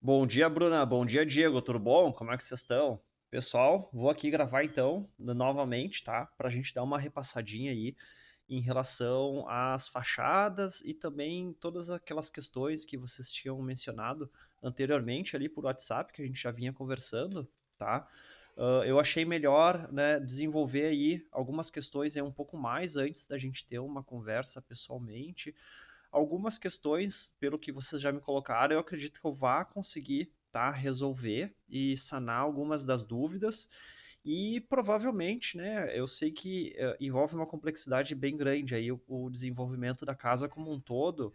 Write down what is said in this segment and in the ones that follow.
Bom dia, Bruna. Bom dia, Diego. Tudo bom? Como é que vocês estão? Pessoal, vou aqui gravar então, novamente, tá? Para a gente dar uma repassadinha aí em relação às fachadas e também todas aquelas questões que vocês tinham mencionado anteriormente ali por WhatsApp, que a gente já vinha conversando, tá? Eu achei melhor, né, desenvolver aí algumas questões aí um pouco mais antes da gente ter uma conversa pessoalmente. Algumas questões, pelo que vocês já me colocaram, eu acredito que eu vá conseguir, tá, resolver e sanar algumas das dúvidas. E provavelmente, né, eu sei que envolve uma complexidade bem grande aí o desenvolvimento da casa como um todo,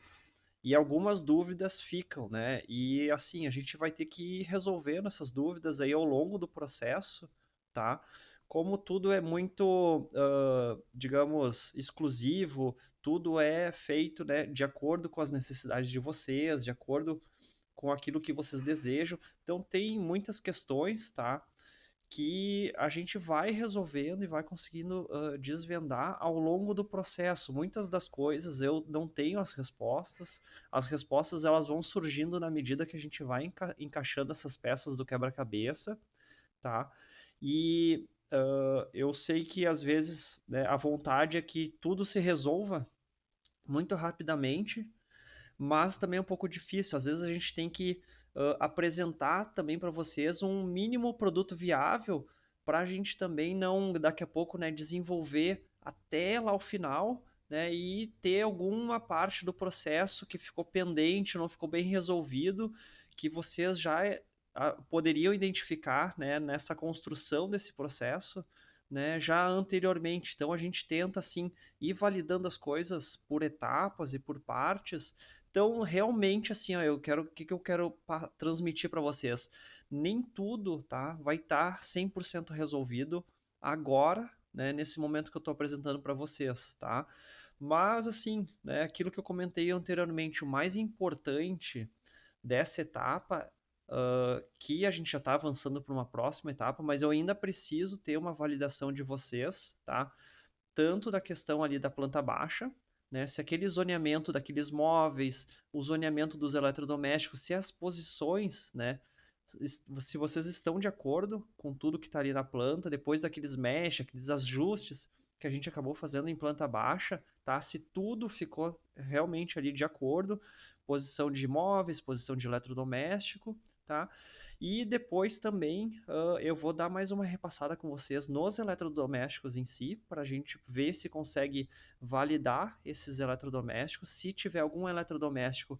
e algumas dúvidas ficam, né? E assim, a gente vai ter que ir resolvendo essas dúvidas aí ao longo do processo, tá? Como tudo é muito, digamos, exclusivo, tudo é feito, né, de acordo com as necessidades de vocês, de acordo com aquilo que vocês desejam. Então tem muitas questões, tá? Que a gente vai resolvendo e vai conseguindo desvendar ao longo do processo. Muitas das coisas eu não tenho as respostas elas vão surgindo na medida que a gente vai encaixando essas peças do quebra-cabeça, tá? E eu sei que às vezes, né, a vontade é que tudo se resolva muito rapidamente, mas também é um pouco difícil. Às vezes a gente tem que apresentar também para vocês um mínimo produto viável para a gente também não, daqui a pouco, né, desenvolver até lá o final, né, e ter alguma parte do processo que ficou pendente, não ficou bem resolvido, que vocês já poderiam identificar, né, nessa construção desse processo, né, já anteriormente. Então a gente tenta assim ir validando as coisas por etapas e por partes. Então, realmente, assim, ó, o que que eu quero transmitir para vocês? Nem tudo, tá, vai estar 100% resolvido agora, né, nesse momento que eu estou apresentando para vocês, tá? Mas, assim, né, aquilo que eu comentei anteriormente, o mais importante dessa etapa, que a gente já está avançando para uma próxima etapa, mas eu ainda preciso ter uma validação de vocês, tá? Tanto da questão ali da planta baixa, né? Se aquele zoneamento daqueles móveis, o zoneamento dos eletrodomésticos, se as posições, né? Se vocês estão de acordo com tudo que está ali na planta, depois daqueles mesh, aqueles ajustes que a gente acabou fazendo em planta baixa, tá? Se tudo ficou realmente ali de acordo, posição de móveis, posição de eletrodoméstico, tá? E depois também eu vou dar mais uma repassada com vocês nos eletrodomésticos em si, para a gente ver se consegue validar esses eletrodomésticos. Se tiver algum eletrodoméstico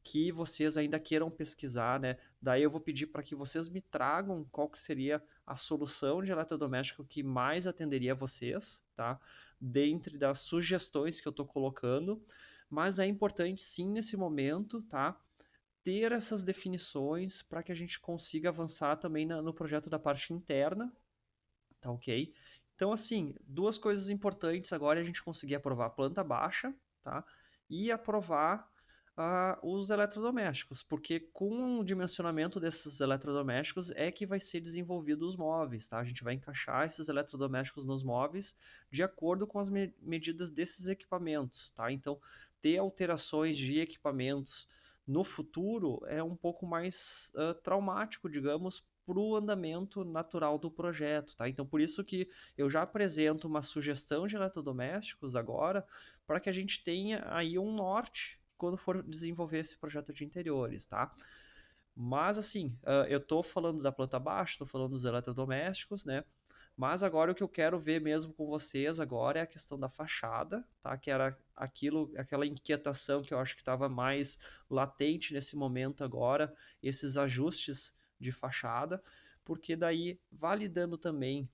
que vocês ainda queiram pesquisar, né? Daí eu vou pedir para que vocês me tragam qual que seria a solução de eletrodoméstico que mais atenderia a vocês, tá? Dentre das sugestões que eu estou colocando. Mas é importante sim nesse momento, tá? Ter essas definições para que a gente consiga avançar também no projeto da parte interna, tá ok? Então, assim, duas coisas importantes agora é a gente conseguir aprovar a planta baixa, tá? E aprovar os eletrodomésticos, porque com o dimensionamento desses eletrodomésticos é que vai ser desenvolvido os móveis, tá? A gente vai encaixar esses eletrodomésticos nos móveis de acordo com as medidas desses equipamentos, tá? Então, ter alterações de equipamentos no futuro é um pouco mais traumático, digamos, para o andamento natural do projeto, tá? Então, por isso que eu já apresento uma sugestão de eletrodomésticos agora, para que a gente tenha aí um norte quando for desenvolver esse projeto de interiores, tá? Mas assim, eu estou falando da planta baixa, estou falando dos eletrodomésticos, né? Mas agora o que eu quero ver mesmo com vocês agora é a questão da fachada, tá? Que era aquela inquietação que eu acho que estava mais latente nesse momento agora, esses ajustes de fachada, porque daí validando também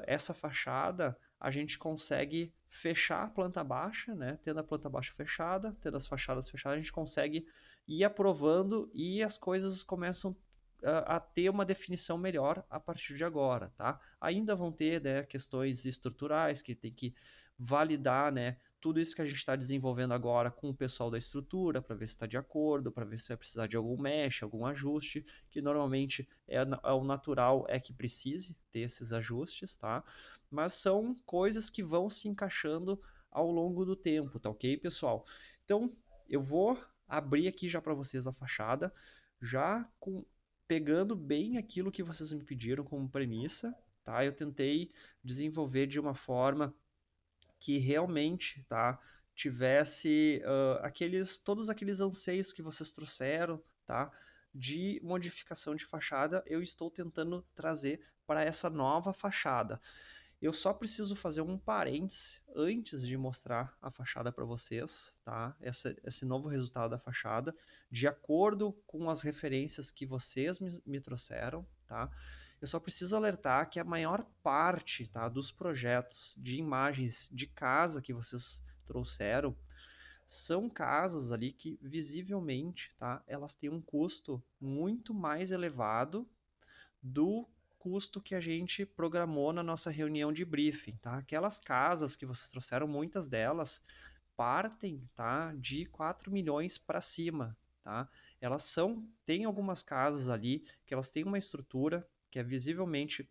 essa fachada, a gente consegue fechar a planta baixa, né? Tendo a planta baixa fechada, tendo as fachadas fechadas, a gente consegue ir aprovando e as coisas começam a ter uma definição melhor a partir de agora, tá? Ainda vão ter, né, questões estruturais que tem que validar, né, tudo isso que a gente está desenvolvendo agora com o pessoal da estrutura para ver se está de acordo, para ver se vai precisar de algum mesh, algum ajuste, que normalmente é o natural é que precise ter esses ajustes, tá? Mas são coisas que vão se encaixando ao longo do tempo, tá ok, pessoal? Então, eu vou abrir aqui já para vocês a fachada, já pegando bem aquilo que vocês me pediram como premissa, tá? Eu tentei desenvolver de uma forma que realmente, tá, tivesse todos aqueles anseios que vocês trouxeram, tá, de modificação de fachada, eu estou tentando trazer para essa nova fachada. Eu só preciso fazer um parênteses antes de mostrar a fachada para vocês, tá? Esse novo resultado da fachada, de acordo com as referências que vocês me trouxeram, tá? Eu só preciso alertar que a maior parte, tá, dos projetos de imagens de casa que vocês trouxeram são casas ali que visivelmente, tá, elas têm um custo muito mais elevado do custo que a gente programou na nossa reunião de briefing, tá? Aquelas casas que vocês trouxeram, muitas delas partem, tá, de 4 milhões para cima, tá? Tem algumas casas ali que elas têm uma estrutura que é visivelmente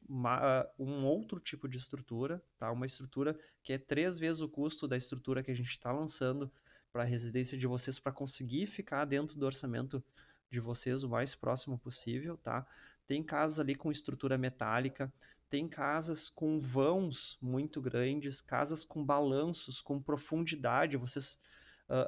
um outro tipo de estrutura, tá? Uma estrutura que é 3 vezes o custo da estrutura que a gente está lançando para a residência de vocês para conseguir ficar dentro do orçamento de vocês o mais próximo possível, tá? Tem casas ali com estrutura metálica, tem casas com vãos muito grandes, casas com balanços, com profundidade. Vocês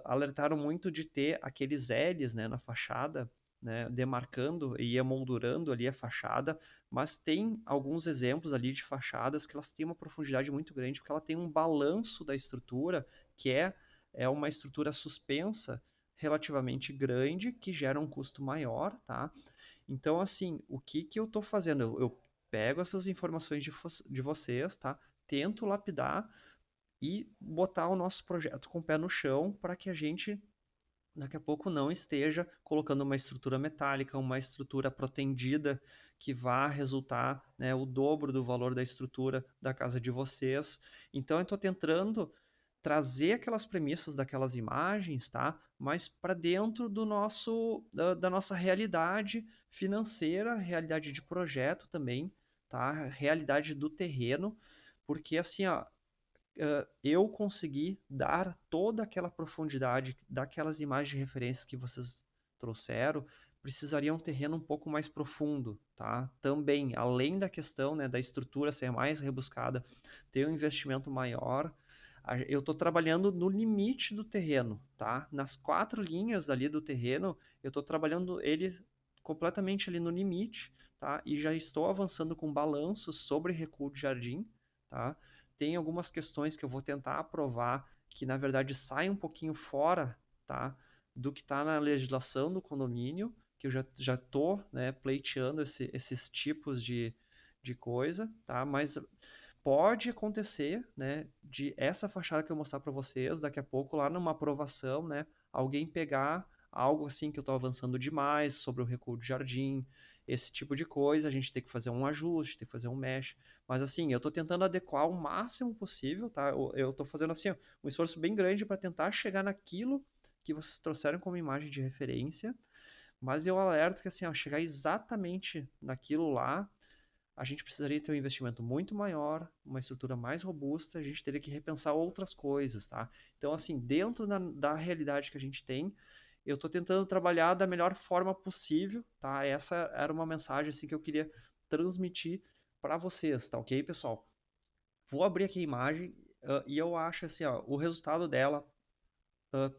alertaram muito de ter aqueles L's, né, na fachada, né, demarcando e emoldurando ali a fachada, mas tem alguns exemplos ali de fachadas que elas têm uma profundidade muito grande, porque ela tem um balanço da estrutura que é uma estrutura suspensa relativamente grande, que gera um custo maior, tá? Então, assim, o que que eu estou fazendo? Eu pego essas informações de vocês, tá? Tento lapidar e botar o nosso projeto com o pé no chão para que a gente daqui a pouco não esteja colocando uma estrutura metálica, uma estrutura protendida que vá resultar, né, o dobro do valor da estrutura da casa de vocês. Então eu estou tentando trazer aquelas premissas daquelas imagens, tá? Mas para dentro da nossa realidade financeira, realidade de projeto também, tá? Realidade do terreno, porque assim, ó, eu consegui dar toda aquela profundidade daquelas imagens de referência que vocês trouxeram, precisaria um terreno um pouco mais profundo, tá? Também, além da questão, né, da estrutura ser mais rebuscada, ter um investimento maior, eu estou trabalhando no limite do terreno, tá? Nas 4 linhas ali do terreno, eu estou trabalhando ele completamente ali no limite, tá? E já estou avançando com balanços sobre recuo de jardim, tá? Tem algumas questões que eu vou tentar aprovar que, na verdade, saem um pouquinho fora, tá, do que está na legislação do condomínio, que eu já estou, né, pleiteando esses tipos de coisa, tá, mas pode acontecer, né, de essa fachada que eu mostrar para vocês, daqui a pouco, lá numa aprovação, né, alguém pegar algo assim que eu estou avançando demais sobre o recuo de jardim, esse tipo de coisa, a gente tem que fazer um ajuste, tem que fazer um mesh. Mas assim, eu estou tentando adequar o máximo possível, tá? Eu estou fazendo assim, ó, um esforço bem grande para tentar chegar naquilo que vocês trouxeram como imagem de referência, mas eu alerto que assim, ó, chegar exatamente naquilo lá, a gente precisaria ter um investimento muito maior, uma estrutura mais robusta, a gente teria que repensar outras coisas, tá? Então, assim, dentro da realidade que a gente tem, eu estou tentando trabalhar da melhor forma possível, tá? Essa era uma mensagem assim que eu queria transmitir para vocês, tá ok, pessoal? Vou abrir aqui a imagem e eu acho assim, ó, o resultado dela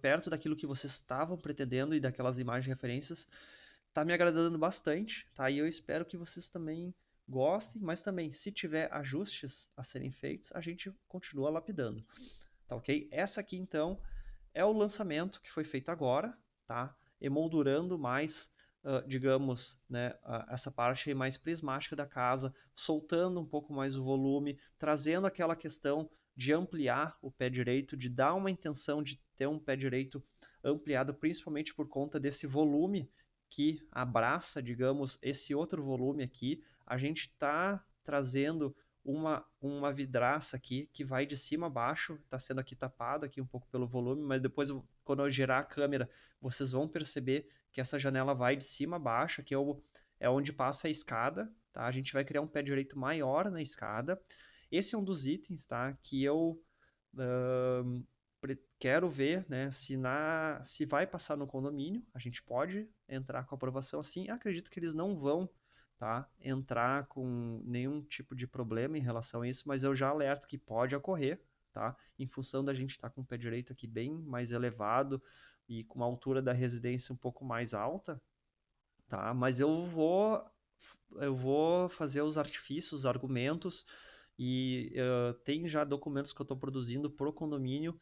perto daquilo que vocês estavam pretendendo e daquelas imagens de referências tá me agradando bastante, tá? E eu espero que vocês também gostem, mas também se tiver ajustes a serem feitos, a gente continua lapidando, tá ok? Essa aqui então é o lançamento que foi feito agora, tá? Emoldurando mais, digamos, né, essa parte mais prismática da casa, soltando um pouco mais o volume, trazendo aquela questão de ampliar o pé direito, de dar uma intenção de ter um pé direito ampliado, principalmente por conta desse volume que abraça, digamos, esse outro volume aqui. A gente está trazendo uma vidraça aqui que vai de cima a baixo, está sendo aqui tapado aqui um pouco pelo volume, mas depois quando eu girar a câmera, vocês vão perceber que essa janela vai de cima a baixo, aqui é onde passa a escada, tá? A gente vai criar um pé direito maior na escada. Esse é um dos itens, tá? Que eu quero ver, né, se vai passar no condomínio, a gente pode entrar com aprovação assim. Acredito que eles não vão, tá, entrar com nenhum tipo de problema em relação a isso, mas eu já alerto que pode ocorrer, tá, em função da gente estar com o pé direito aqui bem mais elevado e com uma altura da residência um pouco mais alta, tá, mas eu vou fazer os artifícios, os argumentos e tem já documentos que eu estou produzindo pro condomínio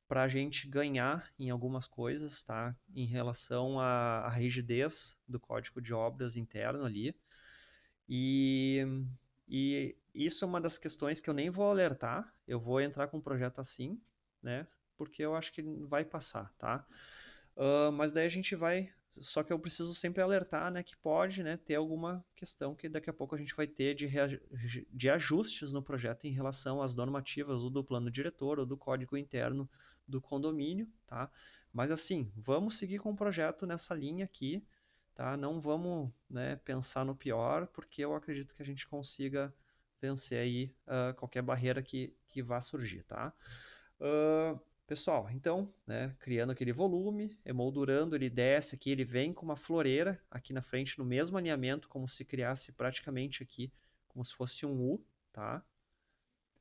para a gente ganhar em algumas coisas, tá? Em relação à rigidez do código de obras interno ali. E, e isso é uma das questões que eu nem vou alertar. Eu vou entrar com um projeto assim, né? Porque eu acho que vai passar, tá? Mas daí a gente vai. Só que eu preciso sempre alertar, né, que pode, né, ter alguma questão que daqui a pouco a gente vai ter de ajustes no projeto em relação às normativas ou do plano diretor ou do código interno do condomínio, tá? Mas assim, vamos seguir com o projeto nessa linha aqui, tá? Não vamos, né, pensar no pior, porque eu acredito que a gente consiga vencer aí qualquer barreira que vá surgir, tá? Pessoal, então, né, criando aquele volume, emoldurando, ele desce aqui, ele vem com uma floreira aqui na frente, no mesmo alinhamento, como se criasse praticamente aqui, como se fosse um U, tá?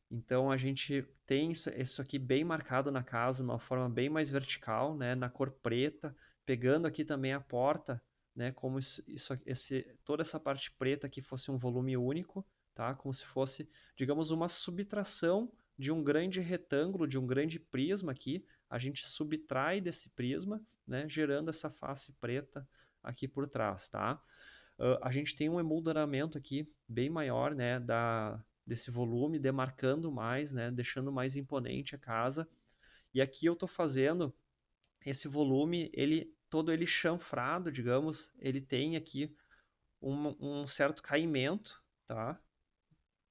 Então a gente tem isso aqui bem marcado na casa, de uma forma bem mais vertical, né, na cor preta, pegando aqui também a porta, né, como toda essa parte preta aqui fosse um volume único, tá? Como se fosse, digamos, uma subtração de um grande retângulo, de um grande prisma aqui, a gente subtrai desse prisma, né, gerando essa face preta aqui por trás, tá? A gente tem um emolduramento aqui bem maior, né, desse volume, demarcando mais, né, deixando mais imponente a casa. E aqui eu estou fazendo esse volume, ele todo ele chanfrado, digamos, ele tem aqui um certo caimento, tá?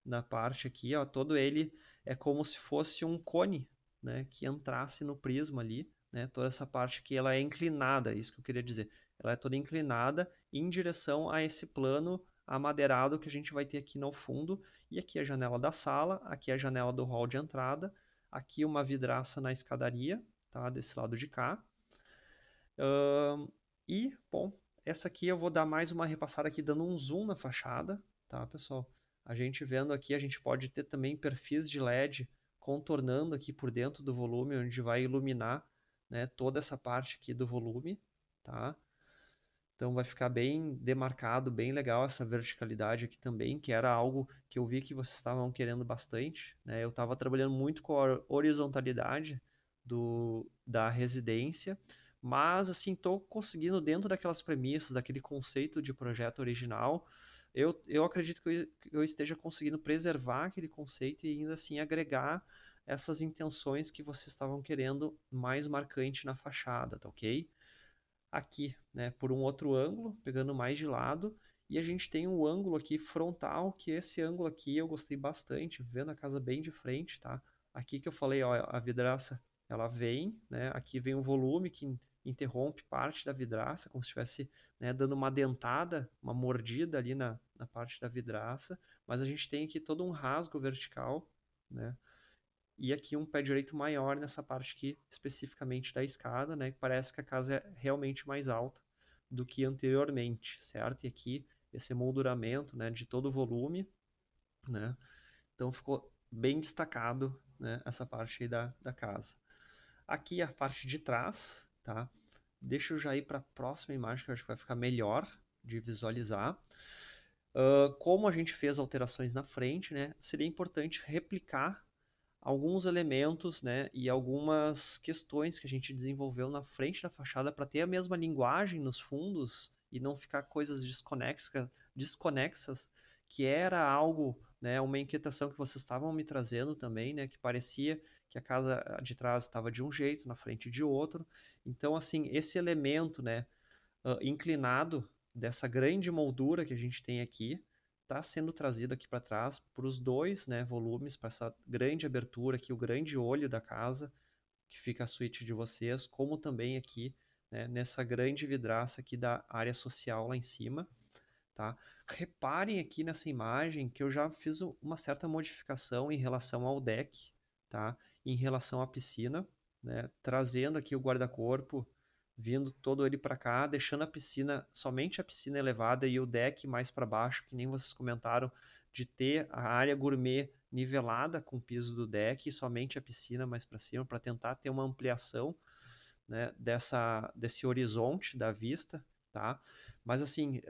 Na parte aqui, ó, todo ele é como se fosse um cone, né, que entrasse no prisma ali, né? Toda essa parte que ela é inclinada, isso que eu queria dizer. Ela é toda inclinada em direção a esse plano amadeirado que a gente vai ter aqui no fundo, e aqui a janela da sala, aqui a janela do hall de entrada, aqui uma vidraça na escadaria, tá? Desse lado de cá. Bom, essa aqui eu vou dar mais uma repassada aqui, dando um zoom na fachada, tá, pessoal? A gente vendo aqui, a gente pode ter também perfis de LED contornando aqui por dentro do volume, onde vai iluminar, né, toda essa parte aqui do volume, tá? Então vai ficar bem demarcado, bem legal essa verticalidade aqui também, que era algo que eu vi que vocês estavam querendo bastante, né? Eu estava trabalhando muito com a horizontalidade da residência, mas assim, estou conseguindo dentro daquelas premissas, daquele conceito de projeto original, eu acredito que eu esteja conseguindo preservar aquele conceito e ainda assim agregar essas intenções que vocês estavam querendo mais marcante na fachada, tá ok? Aqui, né, por um outro ângulo, pegando mais de lado, e a gente tem um ângulo aqui frontal, que esse ângulo aqui eu gostei bastante, vendo a casa bem de frente, tá? Aqui que eu falei, ó, a vidraça, ela vem, né, aqui vem um volume que interrompe parte da vidraça, como se estivesse, né, dando uma dentada, uma mordida ali na parte da vidraça, mas a gente tem aqui todo um rasgo vertical, né? E aqui um pé direito maior nessa parte aqui, especificamente da escada, né? Parece que a casa é realmente mais alta do que anteriormente, certo? E aqui esse emolduramento, né, de todo o volume, né? Então ficou bem destacado, né, essa parte aí da casa. Aqui a parte de trás, tá? Deixa eu já ir para a próxima imagem, que eu acho que vai ficar melhor de visualizar. Como a gente fez alterações na frente, né, seria importante replicar alguns elementos, né, e algumas questões que a gente desenvolveu na frente da fachada para ter a mesma linguagem nos fundos e não ficar coisas desconexas, que era algo, né, uma inquietação que vocês estavam me trazendo também, né, que parecia que a casa de trás estava de um jeito, na frente de outro. Então, assim, esse elemento, né, inclinado dessa grande moldura que a gente tem aqui, está sendo trazido aqui para trás para os dois, né, volumes, para essa grande abertura aqui, o grande olho da casa, que fica a suíte de vocês, como também aqui, né, nessa grande vidraça aqui da área social lá em cima, tá? Reparem aqui nessa imagem que eu já fiz uma certa modificação em relação ao deck, tá? Em relação à piscina. né, trazendo aqui o guarda-corpo, vindo todo ele para cá, deixando a piscina, somente a piscina elevada e o deck mais para baixo, que nem vocês comentaram, de ter a área gourmet nivelada com o piso do deck e somente a piscina mais para cima, para tentar ter uma ampliação, né, desse horizonte da vista, tá? Mas assim,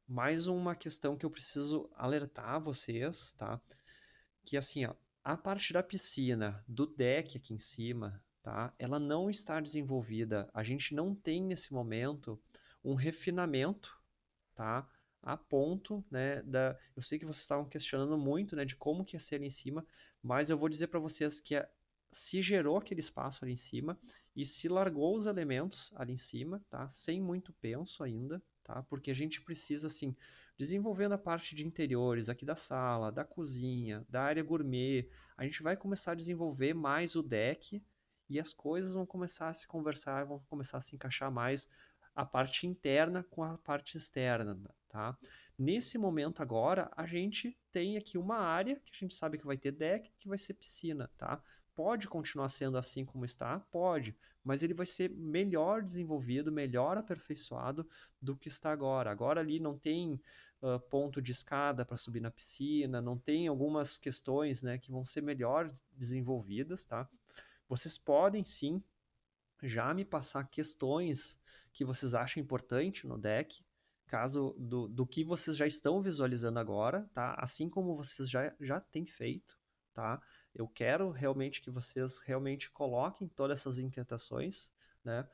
mais uma questão que eu preciso alertar vocês, tá? Que assim, ó, a parte da piscina, do deck aqui em cima, tá? Ela não está desenvolvida. A gente não tem nesse momento um refinamento, tá? A ponto, né, eu sei que vocês estavam questionando muito, né, de como que ia ser ali em cima, mas eu vou dizer para vocês que se gerou aquele espaço ali em cima e se largou os elementos ali em cima, tá? Sem muito penso ainda, tá? Porque a gente precisa, assim, desenvolvendo a parte de interiores aqui da sala, da cozinha, da área gourmet, a gente vai começar a desenvolver mais o deck e as coisas vão começar a se conversar, vão começar a se encaixar mais a parte interna com a parte externa, tá? Nesse momento agora, a gente tem aqui uma área que a gente sabe que vai ter deck, que vai ser piscina, tá? Pode continuar sendo assim como está? Pode, mas ele vai ser melhor desenvolvido, melhor aperfeiçoado do que está agora. Agora ali não tem ponto de escada para subir na piscina, não tem algumas questões, né, que vão ser melhor desenvolvidas, tá? Vocês podem sim já me passar questões que vocês acham importante no deck, caso do que vocês já estão visualizando agora, tá? Assim como vocês já têm feito, tá? Eu quero realmente que vocês realmente coloquem todas essas inquietações, né?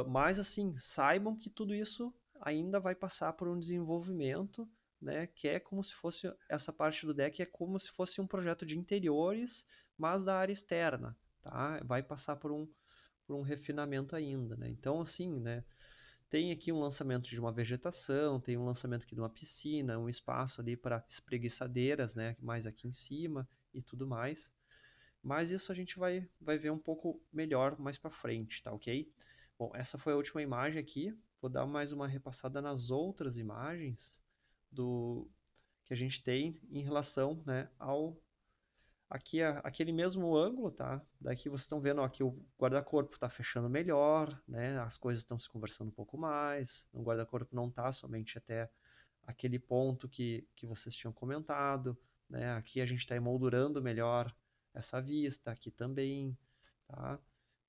Mas assim, saibam que tudo isso ainda vai passar por um desenvolvimento, né? Que é como se fosse essa parte do deck é como se fosse um projeto de interiores, mas da área externa, tá? Vai passar por um refinamento ainda, né? Então, assim, né? Tem aqui um lançamento de uma vegetação, tem um lançamento aqui de uma piscina, um espaço ali para espreguiçadeiras, né? Mais aqui em cima e tudo mais. Mas isso a gente vai ver um pouco melhor mais para frente, tá ok? Bom, essa foi a última imagem aqui. Vou dar mais uma repassada nas outras imagens do que a gente tem em relação, né, ao aqui aquele mesmo ângulo, tá? Daqui vocês estão vendo ó, que o guarda-corpo está fechando melhor, né? As coisas estão se conversando um pouco mais. O guarda-corpo não está somente até aquele ponto que vocês tinham comentado, né? Aqui a gente está emoldurando melhor essa vista, aqui também, tá?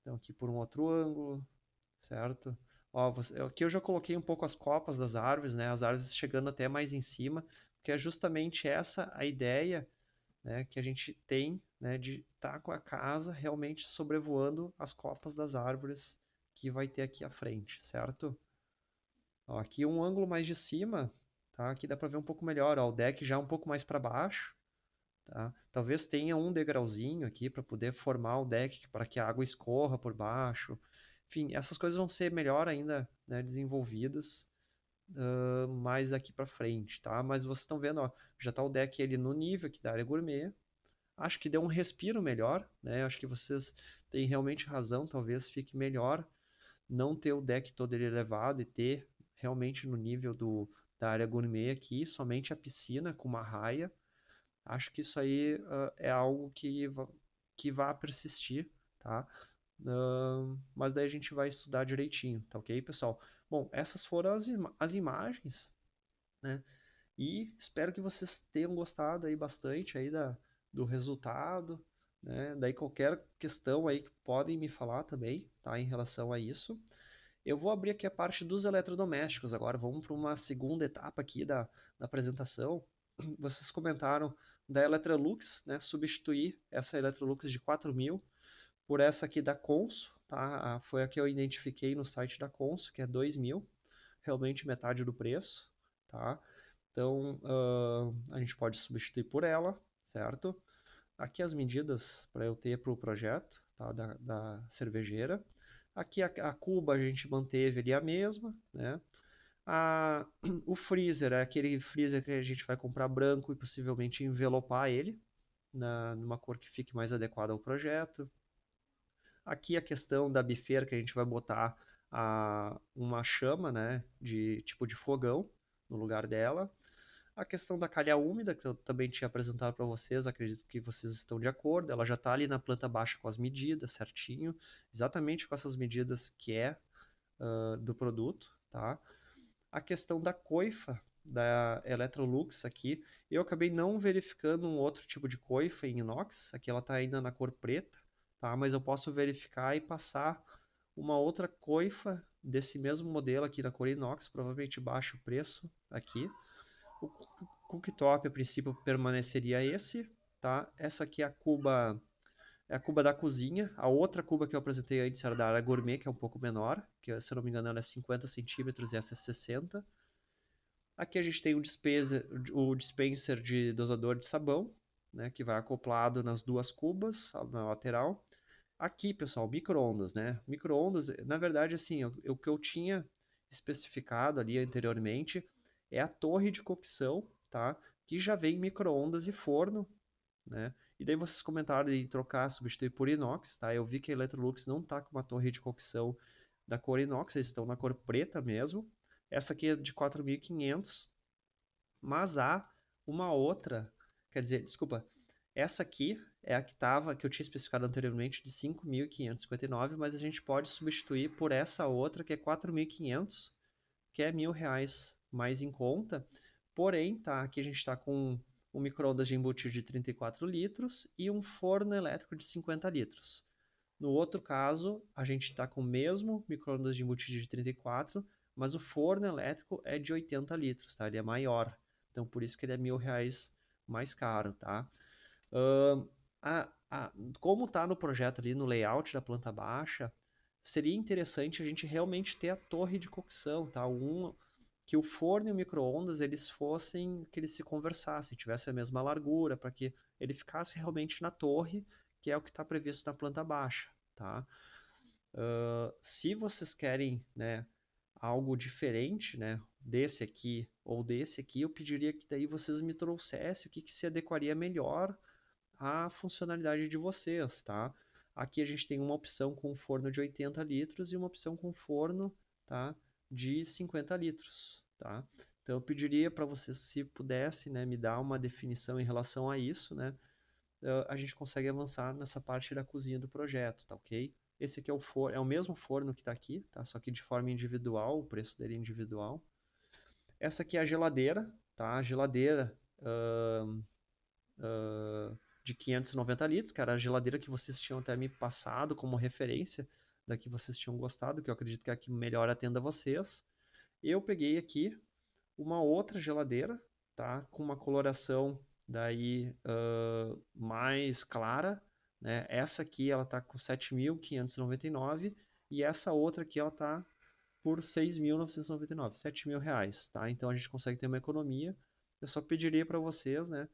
Então aqui por um outro ângulo, certo? Ó, aqui eu já coloquei um pouco as copas das árvores, né? As árvores chegando até mais em cima, porque é justamente essa a ideia, né, que a gente tem, né, de estar tá com a casa realmente sobrevoando as copas das árvores que vai ter aqui à frente, certo? Ó, aqui um ângulo mais de cima, tá? Aqui dá para ver um pouco melhor, ó, o deck já um pouco mais para baixo, tá? Talvez tenha um degrauzinho aqui para poder formar o deck para que a água escorra por baixo. Enfim, essas coisas vão ser melhor ainda, né, desenvolvidas mais daqui para frente, tá? Mas vocês estão vendo, ó, já tá o deck ele no nível aqui da área gourmet. Acho que deu um respiro melhor, né? Acho que vocês têm realmente razão, talvez fique melhor não ter o deck todo ele elevado e ter realmente no nível da área gourmet aqui, somente a piscina com uma raia. Acho que isso aí é algo que vai persistir, tá? Mas daí a gente vai estudar direitinho, tá ok, pessoal? Bom, essas foram as imagens, né? E espero que vocês tenham gostado aí bastante aí do resultado, né? Daí qualquer questão aí que podem me falar também, tá? Em relação a isso. Eu vou abrir aqui a parte dos eletrodomésticos agora. Vamos para uma segunda etapa aqui da apresentação. Vocês comentaram da Electrolux, né? Substituir essa Electrolux de 4.000 por essa aqui da Consul, tá? Foi a que eu identifiquei no site da Consul, que é 2.000, realmente metade do preço, tá? Então, a gente pode substituir por ela, certo? Aqui as medidas para eu ter para o projeto, tá? Da cervejeira. Aqui a cuba a gente manteve ali a mesma, né? O freezer é aquele freezer que a gente vai comprar branco e possivelmente envelopar ele numa cor que fique mais adequada ao projeto. Aqui a questão da bifeira que a gente vai botar uma chama, né, de tipo de fogão no lugar dela. A questão da calha úmida, que eu também tinha apresentado para vocês, acredito que vocês estão de acordo, ela já está ali na planta baixa com as medidas certinho, exatamente com essas medidas que é do produto, tá? A questão da coifa da Electrolux aqui, eu acabei não verificando um outro tipo de coifa em inox, aqui ela está ainda na cor preta, tá? Mas eu posso verificar e passar uma outra coifa desse mesmo modelo aqui na cor inox, provavelmente baixo o preço aqui. O cooktop a princípio permaneceria esse, tá? Essa aqui é a cuba da cozinha. A outra cuba que eu apresentei antes era da área gourmet, que é um pouco menor, que se eu não me engano ela é 50 centímetros e essa é 60. Aqui a gente tem o dispenser de dosador de sabão, né, que vai acoplado nas duas cubas, na lateral. Aqui, pessoal, micro-ondas, né? Micro-ondas, na verdade, assim, o que eu tinha especificado ali anteriormente é a torre de cocção, tá? Que já vem micro-ondas e forno, né? E daí vocês comentaram em trocar, substituir por inox, tá? Eu vi que a Electrolux não tá com uma torre de cocção da cor inox, eles estão na cor preta mesmo. Essa aqui é de 4.500, mas há uma outra, quer dizer, desculpa, essa aqui é a que eu tinha especificado anteriormente de 5.559, mas a gente pode substituir por essa outra que é 4.500, que é R$ 1.000 mais em conta. Porém, tá, aqui a gente está com um micro-ondas de embutido de 34 litros e um forno elétrico de 50 litros. No outro caso, a gente está com o mesmo micro-ondas de embutido de 34, mas o forno elétrico é de 80 litros, tá? Ele é maior. Então, por isso que ele é R$ 1.000 mais caro, tá? Uh, como está no projeto ali, no layout da planta baixa, seria interessante a gente realmente ter a torre de cocção, tá? Que o forno e o micro-ondas que eles se conversassem, tivesse a mesma largura, para que ele ficasse realmente na torre, que é o que está previsto na planta baixa, tá? Se vocês querem, né, algo diferente, né, desse aqui ou desse aqui, eu pediria que daí vocês me trouxessem o que se adequaria melhor à funcionalidade de vocês, tá? Aqui a gente tem uma opção com forno de 80 litros e uma opção com forno, tá, de 50 litros, tá? Então eu pediria para vocês, se pudesse, né, me dar uma definição em relação a isso, né? A gente consegue avançar nessa parte da cozinha do projeto, tá ok? Esse aqui é o mesmo forno que está aqui, tá? Só que de forma individual, o preço dele é individual. Essa aqui é a geladeira, tá? A geladeira de 590 litros, que era a geladeira que vocês tinham até me passado como referência, da que vocês tinham gostado, que eu acredito que é a que melhor atenda vocês. Eu peguei aqui uma outra geladeira, tá? Com uma coloração daí mais clara, né? Essa aqui ela tá com 7.599 e essa outra aqui ela tá por 6.999, R$ 7.000, tá? Então a gente consegue ter uma economia. Eu só pediria para vocês, né,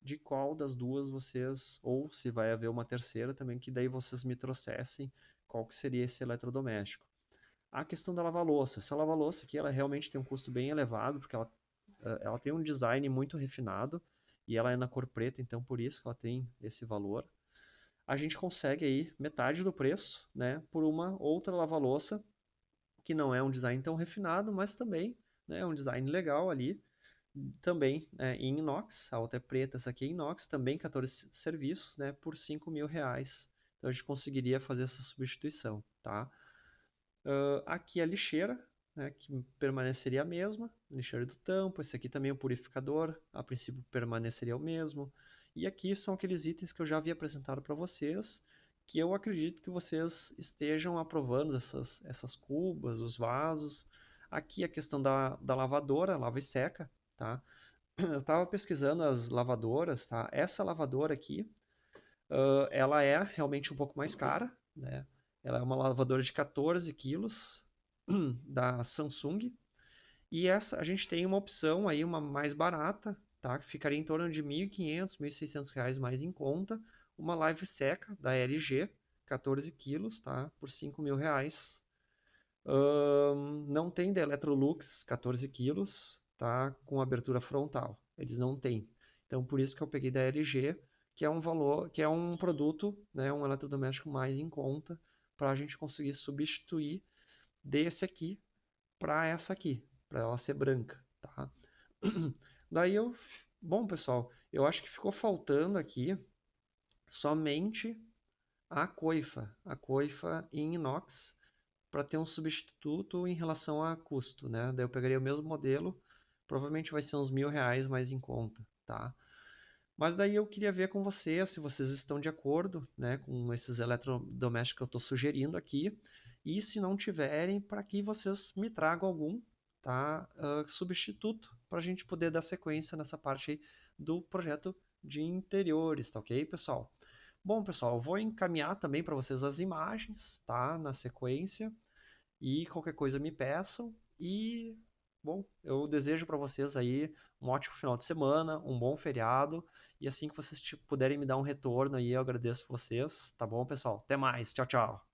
de qual das duas vocês, ou se vai haver uma terceira também, que daí vocês me trouxessem qual que seria esse eletrodoméstico. A questão da lava-louça. Essa lava-louça aqui, ela realmente tem um custo bem elevado, porque ela tem um design muito refinado, e ela é na cor preta, então por isso que ela tem esse valor. A gente consegue aí metade do preço, né, por uma outra lava-louça, que não é um design tão refinado, mas também, né, é um design legal ali, também em inox, a outra é preta, essa aqui é inox, também 14 serviços, né, por R$ 5.000. Então a gente conseguiria fazer essa substituição, tá? Aqui a lixeira, né, que permaneceria a mesma, lixeira do tampo, esse aqui também é o purificador, a princípio permaneceria o mesmo. E aqui são aqueles itens que eu já havia apresentado para vocês, que eu acredito que vocês estejam aprovando essas cubas, os vasos. Aqui a questão da lavadora, lava e seca, tá? Eu estava pesquisando as lavadoras, tá? Essa lavadora aqui, ela é realmente um pouco mais cara, né? Ela é uma lavadora de 14 quilos da Samsung. E essa a gente tem uma opção aí, uma mais barata, tá? Que ficaria em torno de R$ 1.500, R$ 1.600 mais em conta. Uma Live Seca da LG, 14 quilos, tá? Por R$ 5.000. Não tem da Electrolux, 14 quilos, tá? Com abertura frontal. Eles não têm. Então, por isso que eu peguei da LG, que é um valor, que é um produto, né? Um eletrodoméstico mais em conta, para a gente conseguir substituir desse aqui para essa aqui, para ela ser branca, tá? Daí bom, pessoal, eu acho que ficou faltando aqui somente a coifa em inox, para ter um substituto em relação a custo, né? Daí eu pegaria o mesmo modelo, provavelmente vai ser uns R$ 1.000 mais em conta, tá? Mas daí eu queria ver com vocês se vocês estão de acordo, né, com esses eletrodomésticos que eu estou sugerindo aqui, e se não tiverem, para que vocês me tragam algum, tá, substituto, para a gente poder dar sequência nessa parte aí do projeto de interiores, tá ok, pessoal? Bom, pessoal, eu vou encaminhar também para vocês as imagens, tá, na sequência, e qualquer coisa me peçam. E, bom, eu desejo para vocês aí um ótimo final de semana, um bom feriado. E assim que vocês puderem me dar um retorno aí, eu agradeço vocês. Tá bom, pessoal? Até mais. Tchau, tchau.